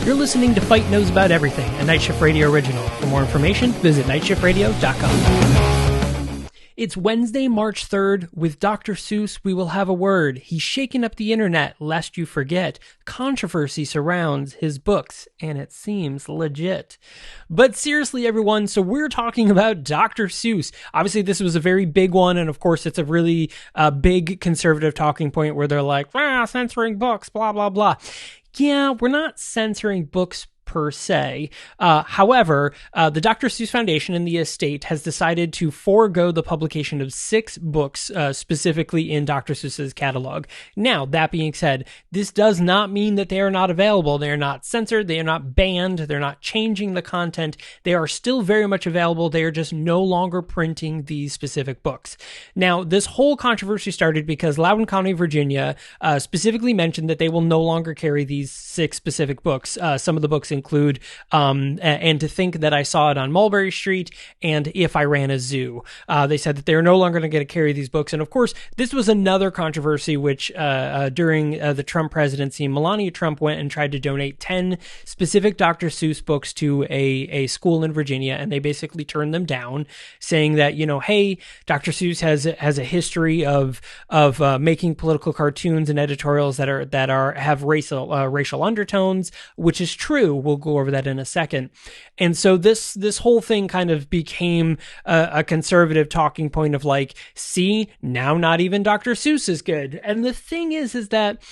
You're listening to Fight Knows About Everything, a Night Shift Radio original. For more information, visit nightshiftradio.com. It's Wednesday, March 3rd. With Dr. Seuss, we will have a word. He's shaking up the internet, lest you forget. Controversy surrounds his books, and it seems legit. But seriously, everyone, so we're talking about Dr. Seuss. Obviously, this was a very big one, and of course, it's a really big conservative talking point where they're like, censoring books, blah, blah, blah. Yeah, we're not censoring books per se. However, the Dr. Seuss Foundation and the estate has decided to forego the publication of 6 books specifically in Dr. Seuss's catalog. Now, that being said, this does not mean that they are not available. They are not censored. They are not banned. They're not changing the content. They are still very much available. They are just no longer printing these specific books. Now, this whole controversy started because Loudoun County, Virginia, specifically mentioned that they will no longer carry these 6 specific books. Some of the books include And to Think That I Saw It on Mulberry Street and If I Ran a Zoo. They said that they're no longer going to carry these books. And of course, this was another controversy which during the Trump presidency, Melania Trump went and tried to donate 10 specific Dr. Seuss books to a school in Virginia, and they basically turned them down, saying that, hey, Dr. Seuss has a history of making political cartoons and editorials that have racial undertones, which is true. We'll go over that in a second. And so this whole thing kind of became a conservative talking point of like, see, now not even Dr. Seuss is good. And the thing is that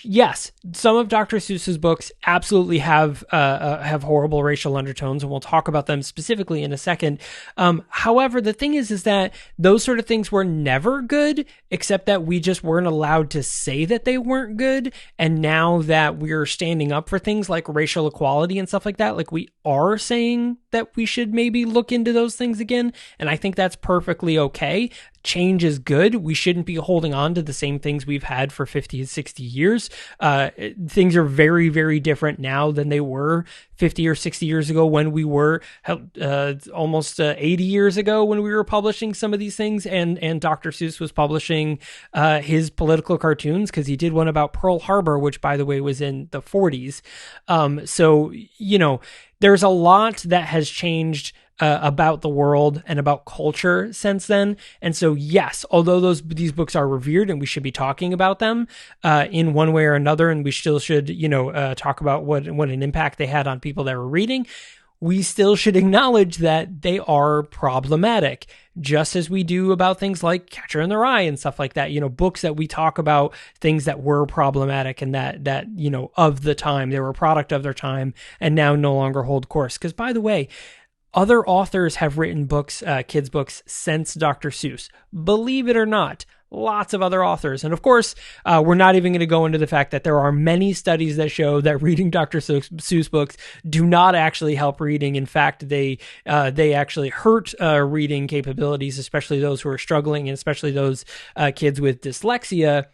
yes, some of Dr. Seuss's books absolutely have horrible racial undertones, and we'll talk about them specifically in a second. However, the thing is that those sort of things were never good, except that we just weren't allowed to say that they weren't good. And now that we're standing up for things like racial equality and stuff like that, like we are saying that we should maybe look into those things again. And I think that's perfectly okay. Change is good. We shouldn't be holding on to the same things we've had for 50 and 60 years. Things are very, very different now than they were 50 or 60 years ago when we were almost 80 years ago when we were publishing some of these things. And Dr. Seuss was publishing his political cartoons, because he did one about Pearl Harbor, which, by the way, was in the 40s. So, there's a lot that has changed about the world and about culture since then. And so, yes, although these books are revered and we should be talking about them in one way or another, and we still should, talk about what an impact they had on people that were reading, we still should acknowledge that they are problematic, just as we do about things like Catcher in the Rye and stuff like that. Books that we talk about, things that were problematic and that of the time, they were a product of their time and now no longer hold course. Because, by the way, other authors have written books, kids' books, since Dr. Seuss. Believe it or not, lots of other authors. And of course, we're not even going to go into the fact that there are many studies that show that reading Dr. Seuss books do not actually help reading. In fact, they actually hurt reading capabilities, especially those who are struggling, and especially those kids with dyslexia.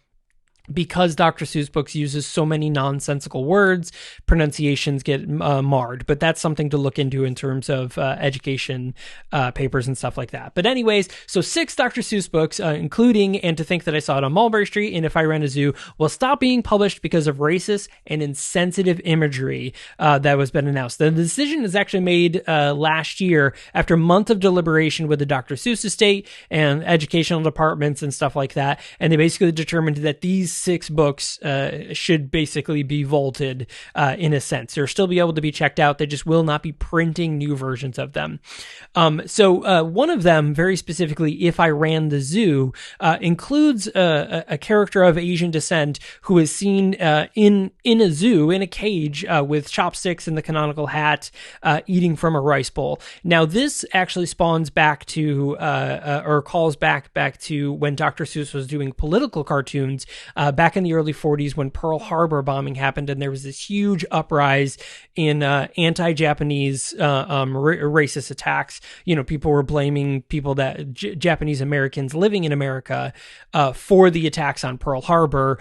Because Dr. Seuss books uses so many nonsensical words, pronunciations get marred. But that's something to look into in terms of education papers and stuff like that. But anyways, so 6 Dr. Seuss books, including And to Think That I Saw It on Mulberry Street and If I Ran a Zoo, will stop being published because of racist and insensitive imagery that was been announced. The decision is actually made last year after a month of deliberation with the Dr. Seuss estate and educational departments and stuff like that. And they basically determined that these 6 books should basically be vaulted in a sense. They'll still be able to be checked out. They just will not be printing new versions of them. So one of them, very specifically, If I Ran the Zoo, includes a character of Asian descent who is seen in a zoo, in a cage, with chopsticks and the canonical hat, eating from a rice bowl. Now, this actually spawns back to, or calls back to when Dr. Seuss was doing political cartoons, back in the early 40s when Pearl Harbor bombing happened, and there was this huge uprise in anti-Japanese racist attacks. People were blaming people that Japanese Americans living in America for the attacks on Pearl Harbor.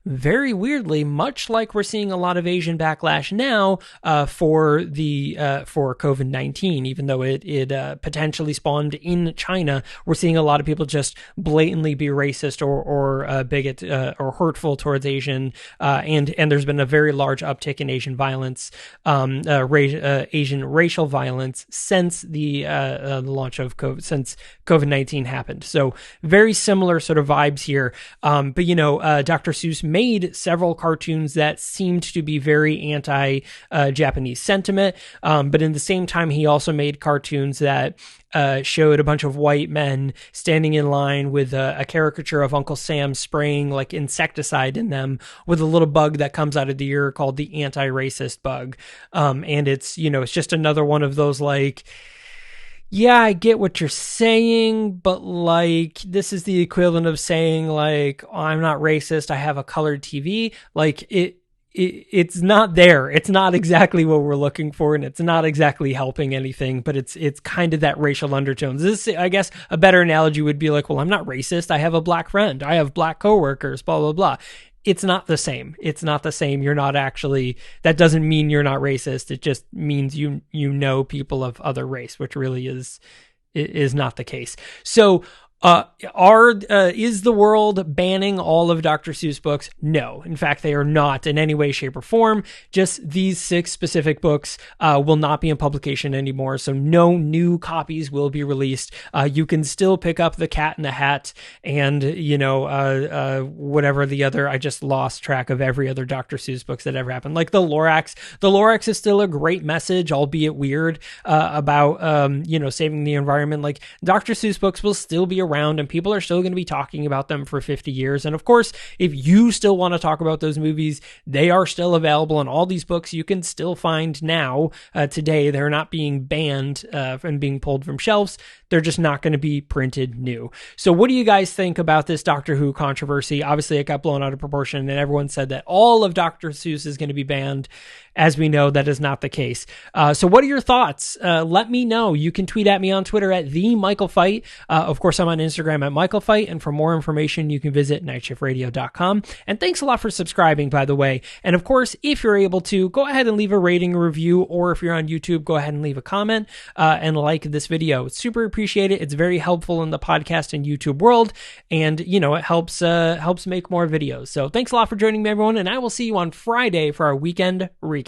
Very weirdly, much like we're seeing a lot of Asian backlash now for COVID-19, even though it potentially spawned in China, we're seeing a lot of people just blatantly be racist or bigot or hurtful towards Asian, and there's been a very large uptick in Asian violence, Asian racial violence since the launch of since COVID-19 happened. So very similar sort of vibes here. But Dr. Seuss made several cartoons that seemed to be very anti-Japanese sentiment, but in the same time, he also made cartoons that showed a bunch of white men standing in line with a caricature of Uncle Sam spraying like insecticide in them with a little bug that comes out of the ear called the anti-racist bug. And it's just another one of those like, yeah, I get what you're saying, but like, this is the equivalent of saying like, oh, I'm not racist, I have a colored TV. Like it's not there. It's not exactly what we're looking for, and it's not exactly helping anything, but it's kind of that racial undertones. This, I guess, a better analogy would be like, well, I'm not racist, I have a black friend, I have black coworkers, blah, blah, blah. It's not the same. It's not the same. You're not actually, that doesn't mean you're not racist. It just means you know people of other race, which really is not the case. So, is the world banning all of Dr. Seuss books? No. In fact, they are not in any way, shape, or form. Just these 6 specific books will not be in publication anymore, so no new copies will be released. You can still pick up The Cat in the Hat and, whatever the other, I just lost track of every other Dr. Seuss books that ever happened. Like the Lorax. The Lorax is still a great message, albeit weird, about, saving the environment. Like Dr. Seuss books will still be around, and people are still going to be talking about them for 50 years. And of course, if you still want to talk about those movies, they are still available, and all these books you can still find now, today. They're not being banned and being pulled from shelves. They're just not going to be printed new. So what do you guys think about this Doctor Who controversy? Obviously, it got blown out of proportion, and everyone said that all of Dr. Seuss is going to be banned. As we know, that is not the case. So what are your thoughts? Let me know. You can tweet at me on Twitter at @TheMichaelFight. Of course, I'm on Instagram at MichaelFight. And for more information, you can visit nightshiftradio.com. And thanks a lot for subscribing, by the way. And of course, if you're able to, go ahead and leave a rating, review, or if you're on YouTube, go ahead and leave a comment and like this video. It's super appreciated. It's very helpful in the podcast and YouTube world. And, it helps make more videos. So thanks a lot for joining me, everyone. And I will see you on Friday for our weekend recap.